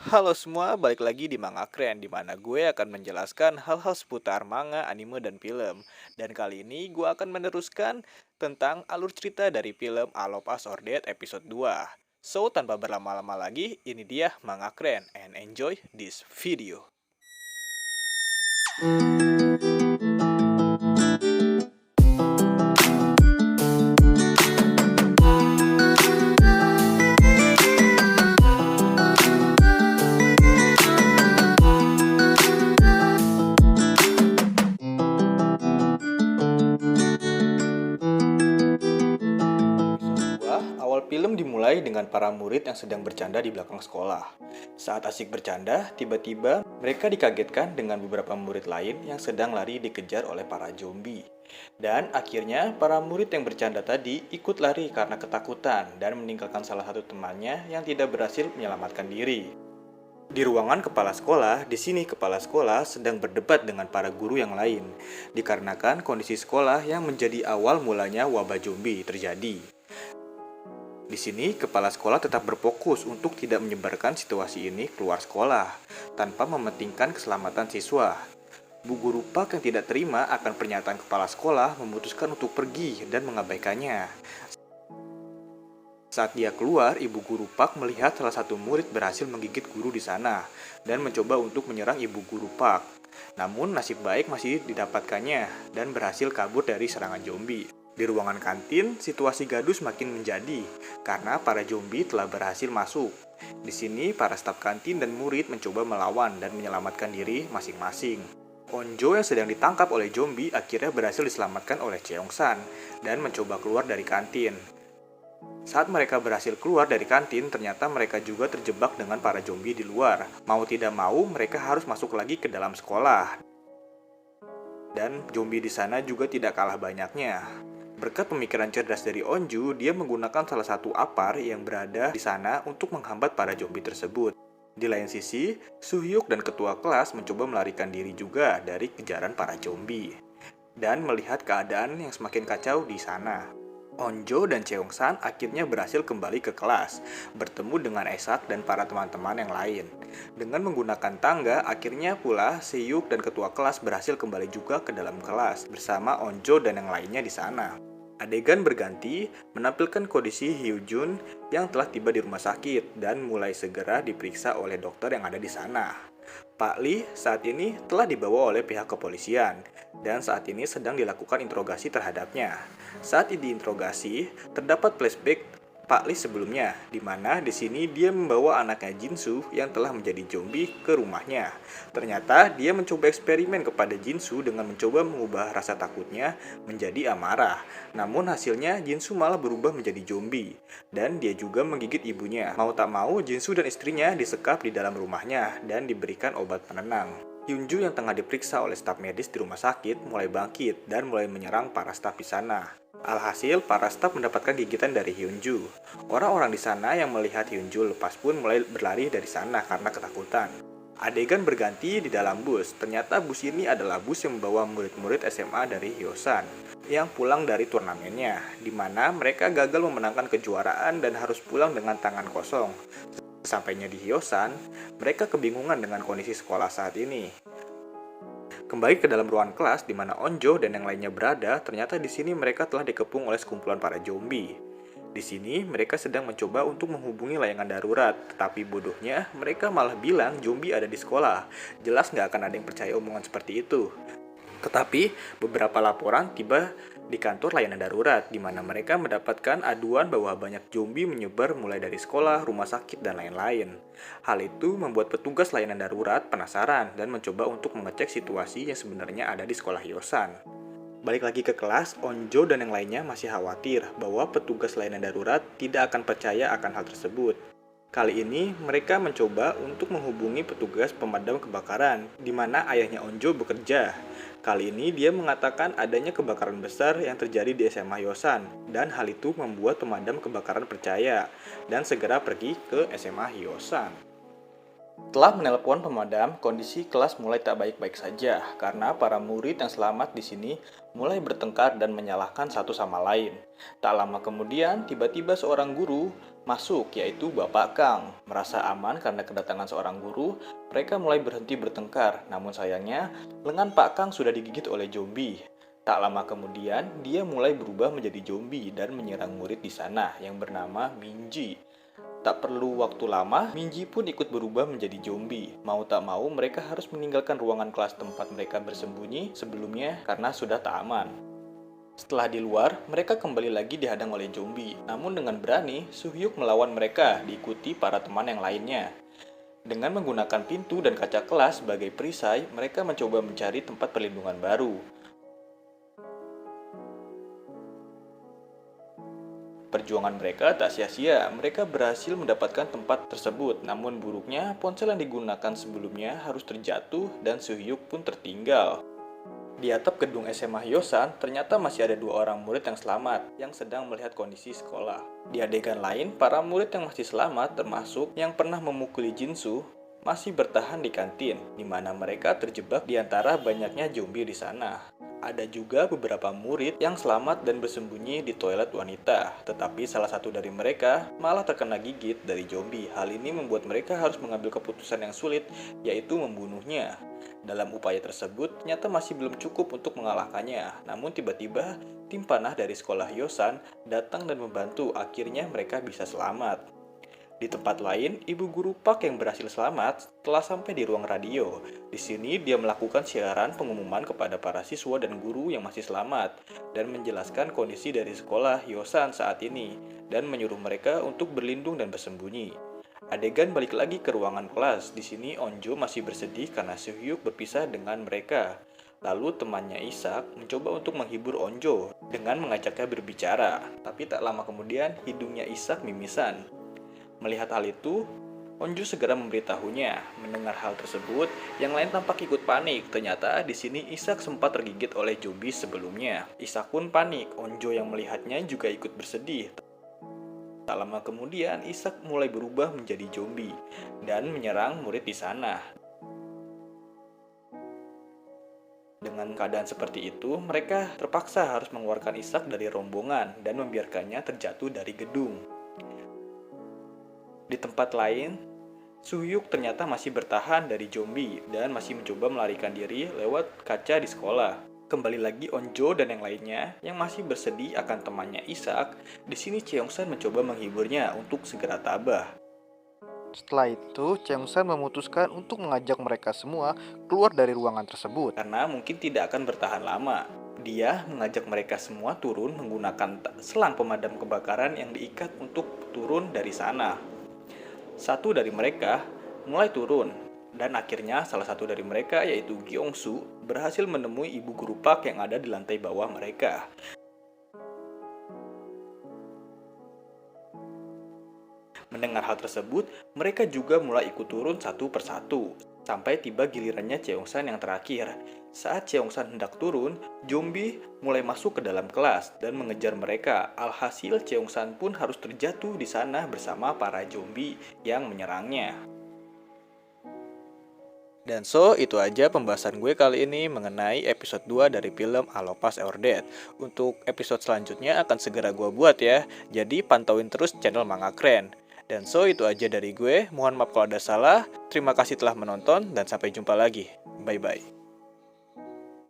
Halo semua, balik lagi di Manga Keren, di mana gue akan menjelaskan hal-hal seputar manga, anime, dan film. Dan kali ini gue akan meneruskan tentang alur cerita dari film A Love Us or Dead episode 2. So, tanpa berlama-lama lagi, ini dia Manga Keren, and enjoy this video. Episode 2, awal film dimulai dengan para murid yang sedang bercanda di belakang sekolah. Saat asik bercanda, tiba-tiba mereka dikagetkan dengan beberapa murid lain yang sedang lari dikejar oleh para zombie. Dan akhirnya para murid yang bercanda tadi ikut lari karena ketakutan dan meninggalkan salah satu temannya yang tidak berhasil menyelamatkan diri. Di ruangan kepala sekolah, di sini kepala sekolah sedang berdebat dengan para guru yang lain, dikarenakan kondisi sekolah yang menjadi awal mulanya wabah zombie terjadi. Di sini, kepala sekolah tetap berfokus untuk tidak menyebarkan situasi ini keluar sekolah, tanpa mementingkan keselamatan siswa. Bu Guru Pak yang tidak terima akan pernyataan kepala sekolah memutuskan untuk pergi dan mengabaikannya. Saat dia keluar, Ibu Guru Pak melihat salah satu murid berhasil menggigit guru di sana dan mencoba untuk menyerang Ibu Guru Pak. Namun nasib baik masih didapatkannya dan berhasil kabur dari serangan zombie. Di ruangan kantin, situasi gaduh semakin menjadi karena para zombie telah berhasil masuk. Di sini, para staf kantin dan murid mencoba melawan dan menyelamatkan diri masing-masing. Onjo yang sedang ditangkap oleh zombie akhirnya berhasil diselamatkan oleh Cheongsan dan mencoba keluar dari kantin. Saat mereka berhasil keluar dari kantin, ternyata mereka juga terjebak dengan para zombie di luar. Mau tidak mau, mereka harus masuk lagi ke dalam sekolah. Dan zombie di sana juga tidak kalah banyaknya. Berkat pemikiran cerdas dari Onju, dia menggunakan salah satu apar yang berada di sana untuk menghambat para zombie tersebut. Di lain sisi, Suhyuk dan ketua kelas mencoba melarikan diri juga dari kejaran para zombie. Dan melihat keadaan yang semakin kacau di sana, Onjo dan Cheongsan akhirnya berhasil kembali ke kelas, bertemu dengan Esak dan para teman-teman yang lain. Dengan menggunakan tangga, akhirnya pula Seyuk dan ketua kelas berhasil kembali juga ke dalam kelas, bersama Onjo dan yang lainnya di sana. Adegan berganti menampilkan kondisi Hyujun yang telah tiba di rumah sakit dan mulai segera diperiksa oleh dokter yang ada di sana. Pak Lee saat ini telah dibawa oleh pihak kepolisian dan saat ini sedang dilakukan interogasi terhadapnya. Saat diinterogasi, terdapat flashback Pak Lee sebelumnya, di mana di sini dia membawa anaknya Jinsu yang telah menjadi zombie ke rumahnya. Ternyata dia mencoba eksperimen kepada Jinsu dengan mencoba mengubah rasa takutnya menjadi amarah. Namun hasilnya Jinsu malah berubah menjadi zombie dan dia juga menggigit ibunya. Mau tak mau, Jinsu dan istrinya disekap di dalam rumahnya dan diberikan obat penenang. Hyunju yang tengah diperiksa oleh staf medis di rumah sakit mulai bangkit dan mulai menyerang para staf di sana. Alhasil, para staf mendapatkan gigitan dari Hyunju. Orang-orang di sana yang melihat Hyunju lepas pun mulai berlari dari sana karena ketakutan. Adegan berganti di dalam bus. Ternyata bus ini adalah bus yang membawa murid-murid SMA dari Hyosan yang pulang dari turnamennya, di mana mereka gagal memenangkan kejuaraan dan harus pulang dengan tangan kosong. Sampainya di Hyosan, mereka kebingungan dengan kondisi sekolah saat ini. Kembali ke dalam ruangan kelas di mana Onjo dan yang lainnya berada, ternyata di sini mereka telah dikepung oleh sekumpulan para zombie. Di sini mereka sedang mencoba untuk menghubungi layanan darurat, tetapi bodohnya mereka malah bilang zombie ada di sekolah. Jelas nggak akan ada yang percaya omongan seperti itu. Tetapi beberapa laporan tiba di kantor layanan darurat, di mana mereka mendapatkan aduan bahwa banyak zombie menyebar mulai dari sekolah, rumah sakit, dan lain-lain. Hal itu membuat petugas layanan darurat penasaran dan mencoba untuk mengecek situasi yang sebenarnya ada di sekolah Hyosan. Balik lagi ke kelas, Onjo dan yang lainnya masih khawatir bahwa petugas layanan darurat tidak akan percaya akan hal tersebut. Kali ini, mereka mencoba untuk menghubungi petugas pemadam kebakaran, di mana ayahnya Onjo bekerja. Kali ini, dia mengatakan adanya kebakaran besar yang terjadi di SMA Hyosan, dan hal itu membuat pemadam kebakaran percaya, dan segera pergi ke SMA Hyosan. Setelah menelpon pemadam, kondisi kelas mulai tak baik-baik saja karena para murid yang selamat di sini mulai bertengkar dan menyalahkan satu sama lain. Tak lama kemudian, tiba-tiba seorang guru masuk, yaitu Bapak Kang. Merasa aman karena kedatangan seorang guru, mereka mulai berhenti bertengkar. Namun sayangnya, lengan Pak Kang sudah digigit oleh zombie. Tak lama kemudian, dia mulai berubah menjadi zombie dan menyerang murid di sana yang bernama Minji. Tak perlu waktu lama, Minji pun ikut berubah menjadi zombie. Mau tak mau, mereka harus meninggalkan ruangan kelas tempat mereka bersembunyi sebelumnya karena sudah tak aman. Setelah di luar, mereka kembali lagi dihadang oleh zombie. Namun dengan berani, Suhyuk melawan mereka, diikuti para teman yang lainnya. Dengan menggunakan pintu dan kaca kelas sebagai perisai, mereka mencoba mencari tempat perlindungan baru. Perjuangan mereka tak sia-sia, mereka berhasil mendapatkan tempat tersebut. Namun buruknya, ponsel yang digunakan sebelumnya harus terjatuh dan Suhyuk pun tertinggal. Di atap gedung SMA Hyosan, ternyata masih ada 2 orang murid yang selamat, yang sedang melihat kondisi sekolah. Di adegan lain, para murid yang masih selamat, termasuk yang pernah memukuli Jinsu, masih bertahan di kantin, di mana mereka terjebak di antara banyaknya zombie di sana. Ada juga beberapa murid yang selamat dan bersembunyi di toilet wanita, tetapi salah satu dari mereka malah terkena gigit dari zombie. Hal ini membuat mereka harus mengambil keputusan yang sulit, yaitu membunuhnya. Dalam upaya tersebut, ternyata masih belum cukup untuk mengalahkannya. Namun tiba-tiba, tim panah dari sekolah Hyosan datang dan membantu. Akhirnya mereka bisa selamat. Di tempat lain, ibu guru Park yang berhasil selamat telah sampai di ruang radio. Di sini, dia melakukan siaran pengumuman kepada para siswa dan guru yang masih selamat dan menjelaskan kondisi dari sekolah Hyosan saat ini dan menyuruh mereka untuk berlindung dan bersembunyi. Adegan balik lagi ke ruangan kelas. Di sini Onjo masih bersedih karena Suhyuk berpisah dengan mereka. Lalu temannya Isak mencoba untuk menghibur Onjo dengan mengajaknya berbicara. Tapi tak lama kemudian hidungnya Isak mimisan. Melihat hal itu, Onjo segera memberitahunya. Mendengar hal tersebut, yang lain tampak ikut panik. Ternyata di sini Isak sempat tergigit oleh zombie sebelumnya. Isak pun panik. Onjo yang melihatnya juga ikut bersedih. Tak lama kemudian, Isak mulai berubah menjadi zombie dan menyerang murid di sana. Dengan keadaan seperti itu, mereka terpaksa harus mengeluarkan Isak dari rombongan dan membiarkannya terjatuh dari gedung. Di tempat lain, Suhyuk ternyata masih bertahan dari zombie dan masih mencoba melarikan diri lewat kaca di sekolah. Kembali lagi Onjo dan yang lainnya yang masih bersedih akan temannya Isak. Di sini Cheongsan mencoba menghiburnya untuk segera tabah. Setelah itu, Cheongsan memutuskan untuk mengajak mereka semua keluar dari ruangan tersebut karena mungkin tidak akan bertahan lama. Dia mengajak mereka semua turun menggunakan selang pemadam kebakaran yang diikat untuk turun dari sana. Satu dari mereka mulai turun. Dan akhirnya salah satu dari mereka yaitu Gyeongsu berhasil menemui ibu guru Park yang ada di lantai bawah mereka. Mendengar hal tersebut, mereka juga mulai ikut turun satu persatu. Sampai tiba gilirannya Cheongsan yang terakhir. Saat Cheongsan hendak turun, zombie mulai masuk ke dalam kelas dan mengejar mereka. Alhasil Cheongsan pun harus terjatuh di sana bersama para zombie yang menyerangnya. Dan itu aja pembahasan gue kali ini mengenai episode 2 dari film Alopas Our Dead. Untuk episode selanjutnya akan segera gue buat ya, jadi pantauin terus channel Manga Keren. Dan itu aja dari gue, mohon maaf kalau ada salah, terima kasih telah menonton dan sampai jumpa lagi. Bye-bye.